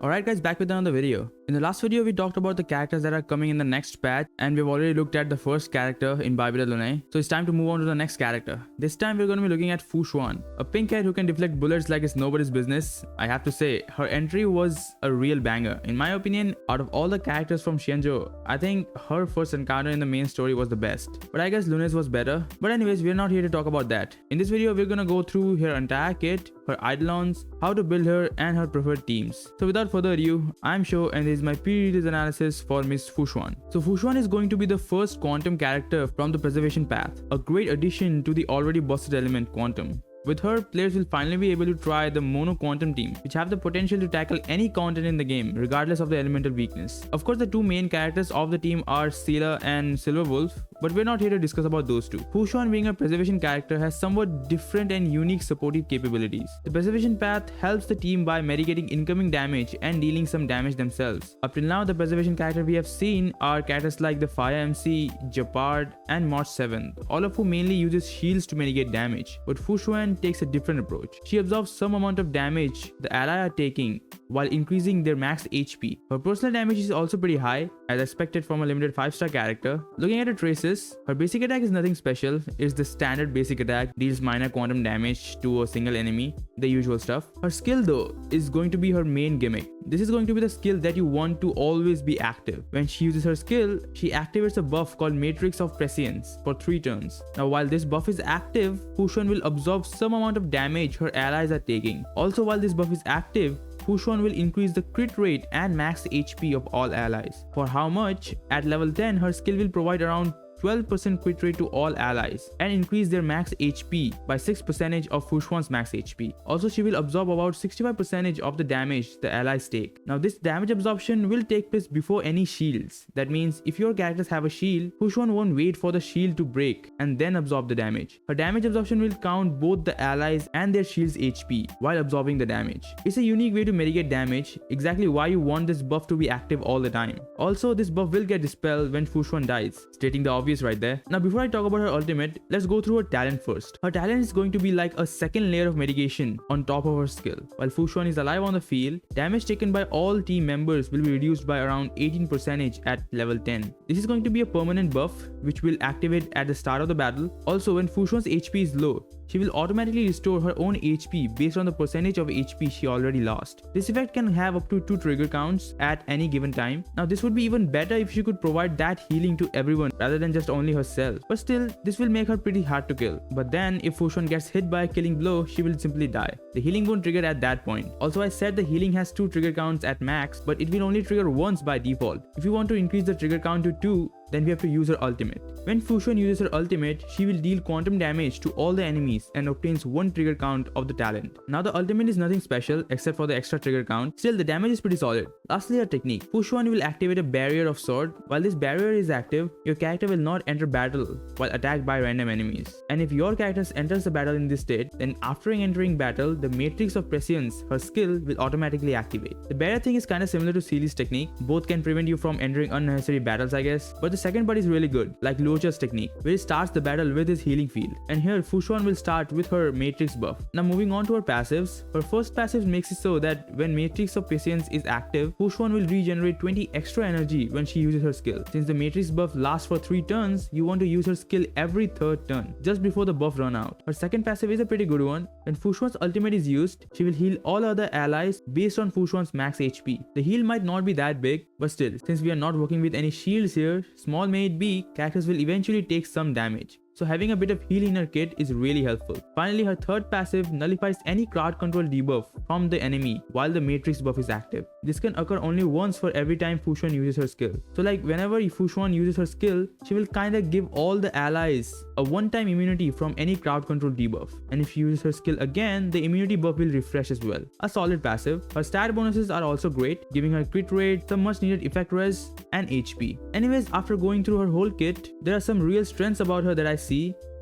Alright guys, back with another video. In the last video we talked about the characters that are coming in the next patch, and we've already looked at the first character in Eidolons. So it's time to move on to the next character. This time we're going to be looking at Xuan, a pink cat who can deflect bullets like it's nobody's business. I have to say, her entry was a real banger. In my opinion, out of all the characters from Xianzhou, I think her first encounter in the main story was the best. But I guess Lunes was better. But anyways, we're not here to talk about that. In this video we're gonna go through her entire kit, her Eidolons, how to build her, and her preferred teams. So without further ado, I'm Sho and this is my pre-release analysis for Miss Xuan. So Xuan is going to be the first quantum character from the preservation path, a great addition to the already busted element quantum. With her, players will finally be able to try the mono quantum team, which have the potential to tackle any content in the game, regardless of the elemental weakness. Of course, the two main characters of the team are Sela and Silver Wolf, but we're not here to discuss about those two. Xuan, being a preservation character, has somewhat different and unique supportive capabilities. The preservation path helps the team by mitigating incoming damage and dealing some damage themselves. Up till now, the preservation character we have seen are characters like the Fire MC, Japard, and March 7th, all of whom mainly uses shields to mitigate damage. But Xuan takes a different approach. She absorbs some amount of damage the ally are taking while increasing their max HP. Her personal damage is also pretty high, as expected from a limited 5-star character. Looking at her traces, her basic attack is nothing special. It's the standard basic attack, deals minor quantum damage to a single enemy, the usual stuff. Her skill though is going to be her main gimmick. This is going to be the skill that you want to always be active. When she uses her skill, she activates a buff called Matrix of Prescience for 3 turns. Now while this buff is active, Xuan will absorb some amount of damage her allies are taking. Also, while this buff is active, Xuan will increase the crit rate and max HP of all allies. For how much? At level 10, her skill will provide around 12% crit rate to all allies and increase their max HP by 6% of Xuan's max HP. Also, she will absorb about 65% of the damage the allies take. Now, this damage absorption will take place before any shields. That means if your characters have a shield, Xuan won't wait for the shield to break and then absorb the damage. Her damage absorption will count both the allies and their shield's HP while absorbing the damage. It's a unique way to mitigate damage, exactly why you want this buff to be active all the time. Also, this buff will get dispelled when Xuan dies, stating the obvious right there. Now before I talk about her ultimate, let's go through her talent first. Her talent is going to be like a second layer of mitigation on top of her skill. While Xuan is alive on the field, damage taken by all team members will be reduced by around 18% at level 10. This is going to be a permanent buff which will activate at the start of the battle. Also, when Xuan's HP is low, she will automatically restore her own HP based on the percentage of HP she already lost. This effect can have up to 2 trigger counts at any given time. Now this would be even better if she could provide that healing to everyone rather than just only herself. But still, this will make her pretty hard to kill. But then if Xuan gets hit by a killing blow, she will simply die. The healing won't trigger at that point. Also, I said the healing has 2 trigger counts at max, but it will only trigger once by default. If you want to increase the trigger count to 2, then we have to use her ultimate. When Xuan uses her ultimate, she will deal quantum damage to all the enemies and obtains 1 trigger count of the talent. Now the ultimate is nothing special except for the extra trigger count. Still, the damage is pretty solid. Lastly, her technique. Xuan will activate a barrier of sword. While this barrier is active, your character will not enter battle while attacked by random enemies. And if your character enters the battle in this state, then after entering battle, the Matrix of Prescience, her skill, will automatically activate. The barrier thing is kinda similar to Seely's technique. Both can prevent you from entering unnecessary battles, I guess. But the second part is really good, like Luocha's technique, where he starts the battle with his healing field. And here, Xuan will start with her Matrix buff. Now moving on to her passives. Her first passive makes it so that when Matrix of Prescience is active, Xuan will regenerate 20 extra energy when she uses her skill. Since the Matrix buff lasts for 3 turns, you want to use her skill every 3rd turn, just before the buff run out. Her second passive is a pretty good one. When Xuan's ultimate is used, she will heal all other allies based on Xuan's max HP. The heal might not be that big, but still, since we are not working with any shields here, small may it be, characters will eventually take some damage. So having a bit of heal in her kit is really helpful. Finally, her third passive nullifies any crowd control debuff from the enemy while the Matrix buff is active. This can occur only once for every time Xuan uses her skill. So like whenever Xuan uses her skill, she will kinda give all the allies a one-time immunity from any crowd control debuff. And if she uses her skill again, the immunity buff will refresh as well. A solid passive. Her stat bonuses are also great, giving her crit rate, some much needed effect res, and HP. Anyways, after going through her whole kit, there are some real strengths about her that I see.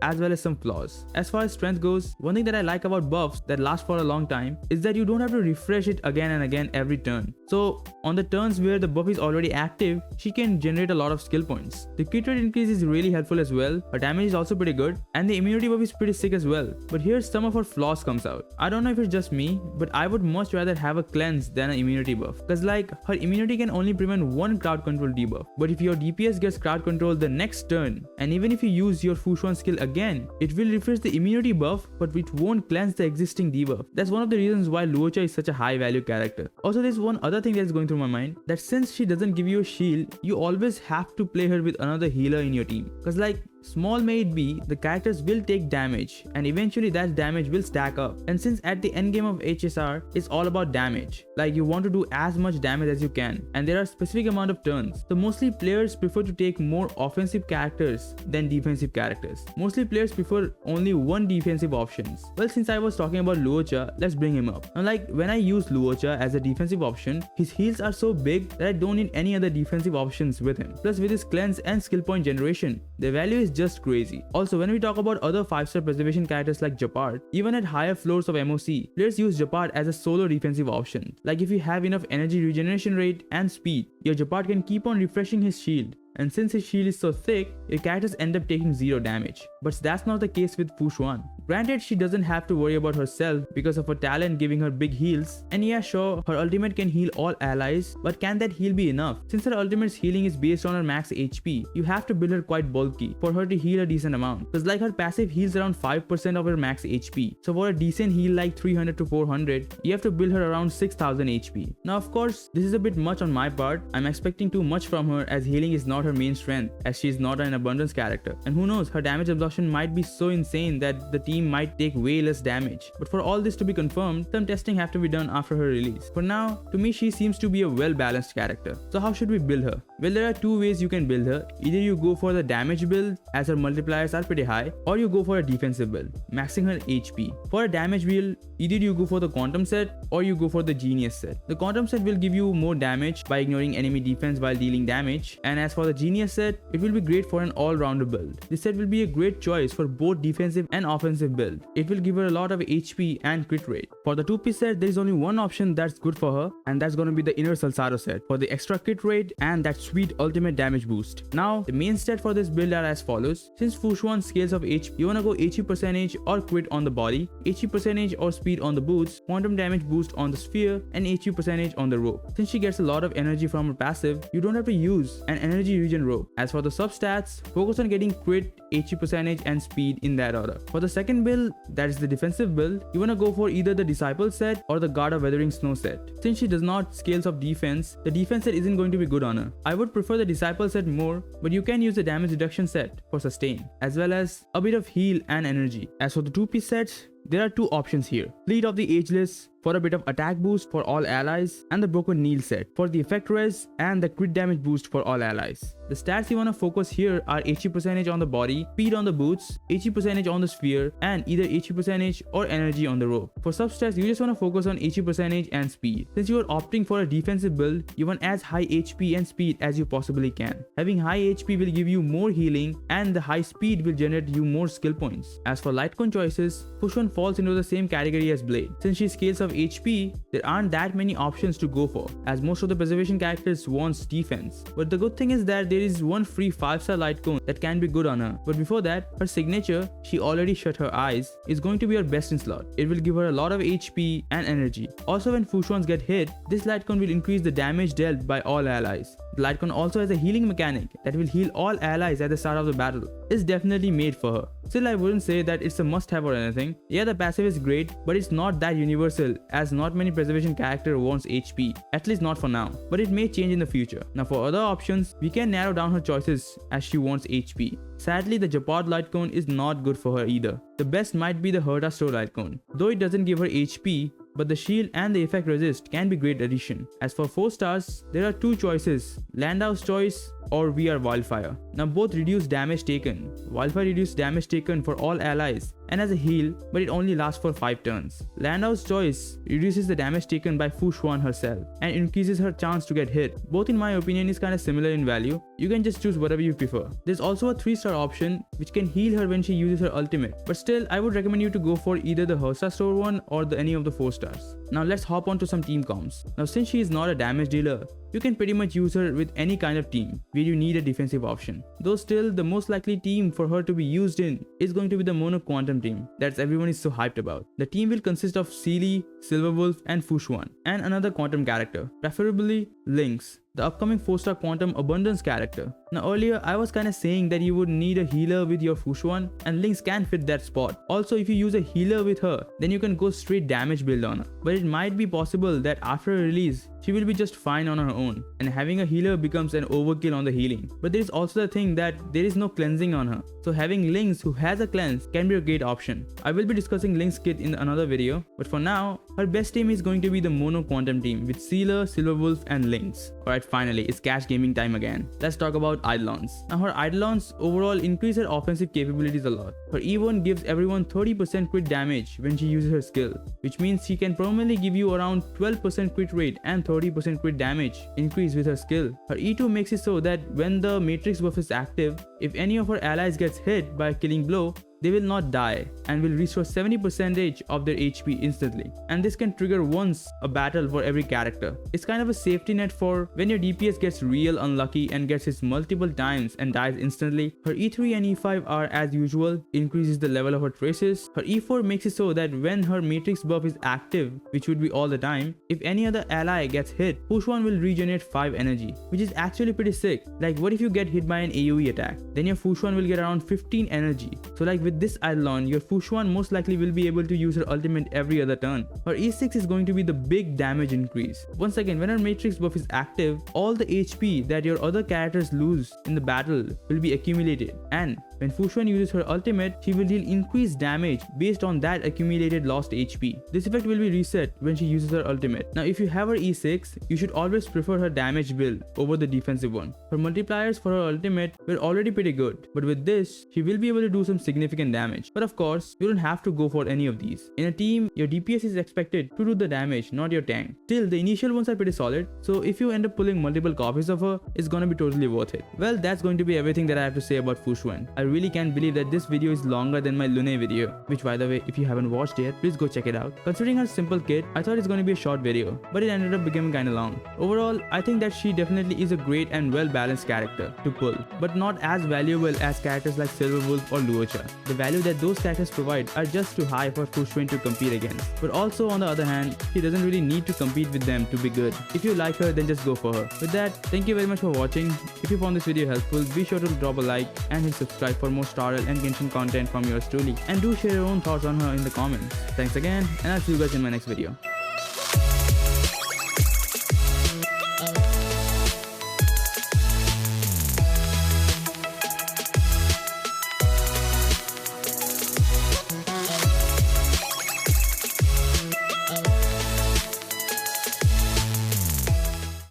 as well as some flaws. As far as strength goes, one thing that I like about buffs that last for a long time is that you don't have to refresh it again and again every turn. So on the turns where the buff is already active, she can generate a lot of skill points. The crit rate increase is really helpful as well, her damage is also pretty good, and the immunity buff is pretty sick as well. But here's some of her flaws comes out. I don't know if it's just me, but I would much rather have a cleanse than an immunity buff. Cause like, her immunity can only prevent one crowd control debuff. But if your DPS gets crowd control the next turn, and even if you use your Fu Xuan skill again, it will refresh the immunity buff, but it won't cleanse the existing debuff. That's one of the reasons why Luocha is such a high value character. Also, there's one other thing that's going through my mind, that since she doesn't give you a shield, you always have to play her with another healer in your team. Cause like, small may it be, the characters will take damage and eventually that damage will stack up. And since at the end game of HSR, it's all about damage. Like you want to do as much damage as you can, and there are specific amount of turns. So mostly players prefer to take more offensive characters than defensive characters. Mostly players prefer only one defensive options. Well, since I was talking about Luocha, let's bring him up. Now like when I use Luocha as a defensive option, his heals are so big that I don't need any other defensive options with him. Plus with his cleanse and skill point generation, the value is just crazy. Also, when we talk about other 5-star preservation characters like Japard, even at higher floors of MOC, players use Japard as a solo defensive option. Like if you have enough energy regeneration rate and speed, your Japard can keep on refreshing his shield. And since his shield is so thick, your characters end up taking 0 damage. But that's not the case with Fu Xuan. Granted, she doesn't have to worry about herself because of her talent giving her big heals, and yeah sure, her ultimate can heal all allies, but can that heal be enough? Since her ultimate's healing is based on her max HP, you have to build her quite bulky for her to heal a decent amount. Cause like her passive heals around 5% of her max HP, so for a decent heal like 300 to 400, you have to build her around 6000 HP. Now of course, this is a bit much on my part. I'm expecting too much from her as healing is not her main strength, as she is not an abundance character. And who knows, her damage absorption might be so insane that the team might take way less damage. But for all this to be confirmed, some testing have to be done after her release. For now, to me she seems to be a well-balanced character. So how should we build her? Well, there are two ways you can build her. Either you go for the damage build, as her multipliers are pretty high, or you go for a defensive build, maxing her HP. For a damage build, either you go for the quantum set or you go for the genius set. The quantum set will give you more damage by ignoring enemy defense while dealing damage, and as for the genius set, it will be great for an all-rounder build. This set will be a great choice for both defensive and offensive build. It will give her a lot of HP and crit rate. For the 2-piece set, there is only one option that's good for her, and that's gonna be the inner Salsaro set for the extra crit rate and that sweet ultimate damage boost. Now, the main stat for this build are as follows. Since Fu Xuan scales of HP, you wanna go HP percentage or crit on the body, HP percentage or speed on the boots, quantum damage boost on the sphere, and HP percentage on the rope. Since she gets a lot of energy from her passive, you don't have to use an energy regen rope. As for the substats, focus on getting crit, HP percentage, and speed in that order. For the second build, that is the defensive build, you wanna go for either the Disciple set or the Guard of Weathering Snow set. Since she does not scales of defense, the defense set isn't going to be good on her. I would prefer the Disciple set more, but you can use the damage reduction set for sustain, as well as a bit of heal and energy. As for the 2-piece sets, there are two options here. Fleet of the Ageless for a bit of attack boost for all allies, and the Broken Kneel set for the effect res and the crit damage boost for all allies. The stats you wanna focus here are HP percentage on the body, speed on the boots, HP percentage on the sphere, and either HP percentage or energy on the rope. For substats, you just wanna focus on HP percentage and speed. Since you are opting for a defensive build, you want as high HP and speed as you possibly can. Having high HP will give you more healing, and the high speed will generate you more skill points. As for Litecoin choices, Fu Xuan falls into the same category as Blade. Since she scales of HP, there aren't that many options to go for, as most of the preservation characters wants defense. But the good thing is that there is one free 5-star Litecoin that can be good on her. But before that, her signature, She Already Shut Her Eyes, is going to be her best in slot. It will give her a lot of HP and energy. Also, when Fu Xuans get hit, this Litecoin will increase the damage dealt by all allies. The Litecoin also has a healing mechanic that will heal all allies at the start of the battle. It's definitely made for her. Still, I wouldn't say that it's a must-have or anything. Yeah, the passive is great, but it's not that universal, as not many preservation character wants HP, at least not for now, but it may change in the future. Now for other options, we can narrow down her choices as she wants HP. Sadly, the Japard Litecoin is not good for her either. The best might be the Herta Store Litecoin, though it doesn't give her HP, but the shield and the effect resist can be great addition. As for 4 stars, there are two choices, Landau's Choice or We Are Wildfire. Now both reduce damage taken. Wildfire reduces damage taken for all allies, and as a heal, but it only lasts for 5 turns. Landau's choice reduces the damage taken by Fu Xuan herself and increases her chance to get hit. Both in my opinion is kinda similar in value. You can just choose whatever you prefer. There's also a 3-star option which can heal her when she uses her ultimate, but still I would recommend you to go for either the Hersa store one or any of the 4 stars. Now let's hop on to some team comps. Now since she is not a damage dealer, you can pretty much use her with any kind of team where you need a defensive option. Though still, the most likely team for her to be used in is going to be the Mono Quantum team that everyone is so hyped about. The team will consist of Seely, Silverwolf and Fu Xuan, and another Quantum character, preferably Lynx, the upcoming 4-star Quantum Abundance character. Now earlier I was kinda saying that you would need a healer with your Fu Xuan, and Lynx can fit that spot. Also, if you use a healer with her, then you can go straight damage build on her. But it might be possible that after a release, she will be just fine on her own, and having a healer becomes an overkill on the healing. But there is also the thing that there is no cleansing on her, so having Lynx who has a cleanse can be a great option. I will be discussing Lynx kit in another video, but for now, her best team is going to be the Mono Quantum team with Sealer, Silverwolf and Lynx. Alright, finally, it's cash gaming time again. Let's talk about Eidolons. Now her Eidolons overall increase her offensive capabilities a lot. Her E1 gives everyone 30% crit damage when she uses her skill, which means she can permanently give you around 12% crit rate and 30% crit damage increase with her skill. Her E2 makes it so that when the Matrix buff is active, if any of her allies gets hit by a killing blow, they will not die and will restore 70% of their HP instantly. And this can trigger once a battle for every character. It's kind of a safety net for when your DPS gets real unlucky and gets hit multiple times and dies instantly. Her E3 and E5 are as usual, increases the level of her traces. Her E4 makes it so that when her Matrix buff is active, which would be all the time, if any other ally gets hit, Fu Xuan will regenerate 5 energy, which is actually pretty sick. Like what if you get hit by an AoE attack? Then your Fu Xuan will get around 15 energy. So like with this Eidolon, your Fu Xuan most likely will be able to use her ultimate every other turn. Her E6 is going to be the big damage increase. Once again, when her Matrix buff is active, all the HP that your other characters lose in the battle will be accumulated, and when Fu Xuan uses her ultimate, she will deal increased damage based on that accumulated lost HP. This effect will be reset when she uses her ultimate. Now if you have her E6, you should always prefer her damage build over the defensive one. Her multipliers for her ultimate were already pretty good, but with this, she will be able to do some significant damage. But of course, you don't have to go for any of these. In a team, your DPS is expected to do the damage, not your tank. Still, the initial ones are pretty solid, so if you end up pulling multiple copies of her, it's gonna be totally worth it. Well, that's going to be everything that I have to say about Fu Xuan. I really can't believe that this video is longer than my Lune video, which by the way, if you haven't watched yet, please go check it out. Considering her simple kit, I thought it's going to be a short video, but it ended up becoming kinda long. Overall, I think that she definitely is a great and well-balanced character to pull, but not as valuable as characters like Silverwolf or Luocha. The value that those characters provide are just too high for Fu Xuan to compete against. But also on the other hand, she doesn't really need to compete with them to be good. If you like her, then just go for her. With that, thank you very much for watching. If you found this video helpful, be sure to drop a like and hit subscribe for more Star Rail and Genshin content from yours truly. And do share your own thoughts on her in the comments. Thanks again, and I'll see you guys in my next video.